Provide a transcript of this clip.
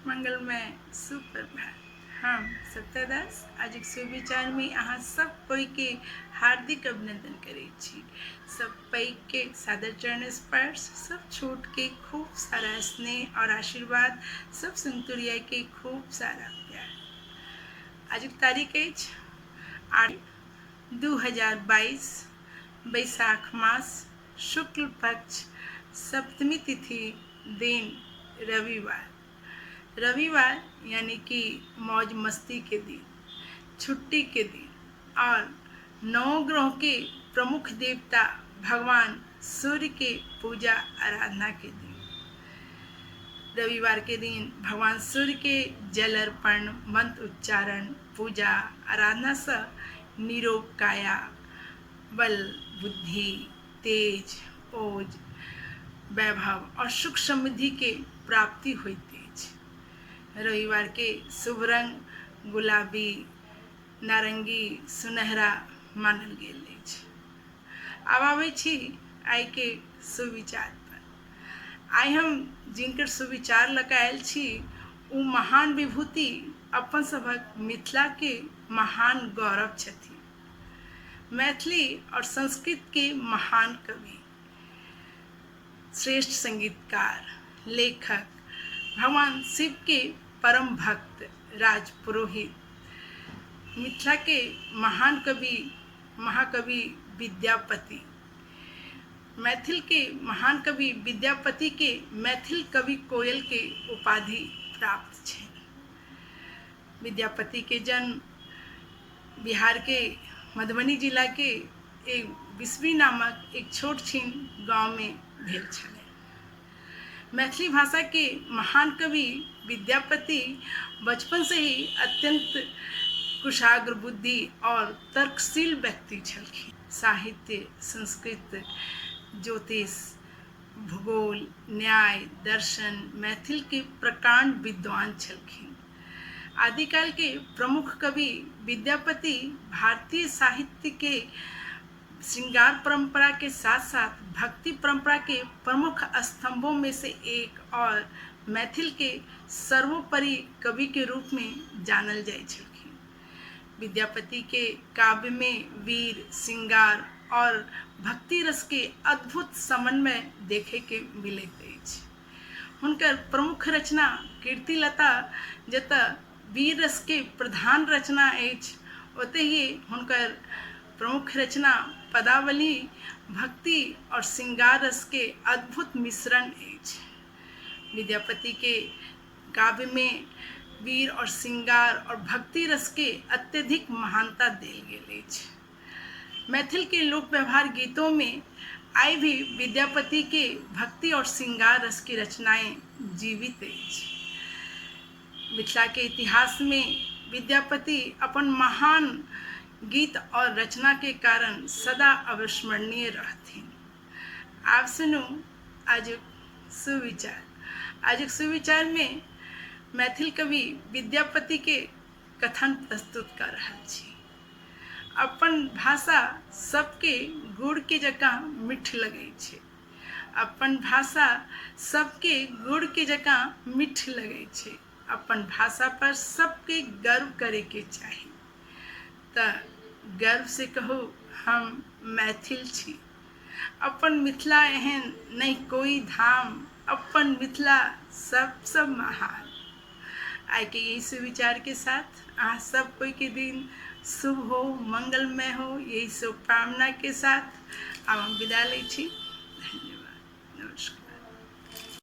मंगलमय सुप्रभात। हम सत्यादास आज एक सुविचार में अहाँ सब कोई के हार्दिक अभिनंदन करे छी। सब पैघ के सादर चरण स्पर्श, सब छोट के खूब सारा स्नेह और आशीर्वाद, सब संतुरिया के खूब सारा प्यार। आज तारीख अछि 8/2022 बैसाख मास शुक्ल पक्ष सप्तमी तिथि दिन रविवार यानी कि मौज मस्ती के दिन, छुट्टी के दिन और नौ ग्रहों के प्रमुख देवता भगवान सूर्य के पूजा आराधना के दिन। रविवार के दिन भगवान सूर्य के जल अर्पण, मंत्र उच्चारण, पूजा आराधना से निरोग काया, बल, बुद्धि, तेज, ओज, वैभव और सुख समृद्धि के प्राप्ति होती है। रविवार के शुभ रंग गुलाबी, नारंगी, सुनहरा मानल गेल अछि। आब आबै छी आइ के सुविचार पर। आइ हम जिनकर सुविचार लऽ आयल छी ओ महान विभूति अपन सभक मिथिला के महान गौरव छथि। मैथिली और संस्कृत के महान कवि, श्रेष्ठ संगीतकार, लेखक, भगवान शिव के परम भक्त, राजपुरोहित, मिथिला के महान कवि, महाकवि विद्यापति, मैथिल के महान कवि विद्यापति के मैथिल कवि कोयल के उपाधि प्राप्त है। विद्यापति के जन्म बिहार के मधुबनी जिला के एक बिस्वी नामक एक छोट छीन गांव में भेल छलै। मैथिली भाषा के महान कवि विद्यापति बचपन से ही अत्यंत कुशाग्र बुद्धि और तर्कशील व्यक्ति छलखिन। साहित्य, संस्कृत, ज्योतिष, भूगोल, न्याय, दर्शन, मैथिल के प्रकांड विद्वान छलखिन। आदिकाल के प्रमुख कवि विद्यापति भारतीय साहित्य के श्रृंगार परंपरा के साथ साथ भक्ति परंपरा के प्रमुख स्तंभों में से एक और मैथिल के सर्वोपरि कवि के रूप में जानल जाय छलखिन। विद्यापति के काव्य में वीर, श्रृंगार और भक्ति रस के अद्भुत समन्वय देखे के मिलैत अछि। हुनकर प्रमुख रचना कीर्तिलता जतऽ वीर रस के प्रधान रचना अछि, ओतहि हुनकर प्रमुख रचना पदावली भक्ति और श्रृंगार रस के अद्भुत मिश्रण अछि। विद्यापति के काव्य में वीर और श्रृंगार और भक्ति रस के अत्यधिक महानता देल गेल अछि। मैथिल के लोक व्यवहार गीतों में आई भी विद्यापति के भक्ति और श्रृंगार रस की रचनाएं जीवित अछि। मिथिला के इतिहास में विद्यापति अपन महान गीत और रचना के कारण सदा अविस्मरणीय रहथिन। आप सुनू आज सुविचार। आज सुविचार में मैथिल कवि विद्यापति के कथन प्रस्तुत कर रहा छी। अपन भाषा सबके गुड़ के जकाँ मीठ लगे छे। अपन भाषा सबके गुड़ के जकाँ मीठ लगे छे। अपन भाषा पर सबके गर्व करे के चाहिए। त गर्व से कहो हम मैथिल छी। अपन मिथिला एहन नहीं कोई धाम, अपन मिथिला सब महान। आई के यही सुविचार के साथ आप सब कोई के दिन शुभ हो, मंगलमय हो, यही शुभकामना के साथ अब हम विदा ले छी।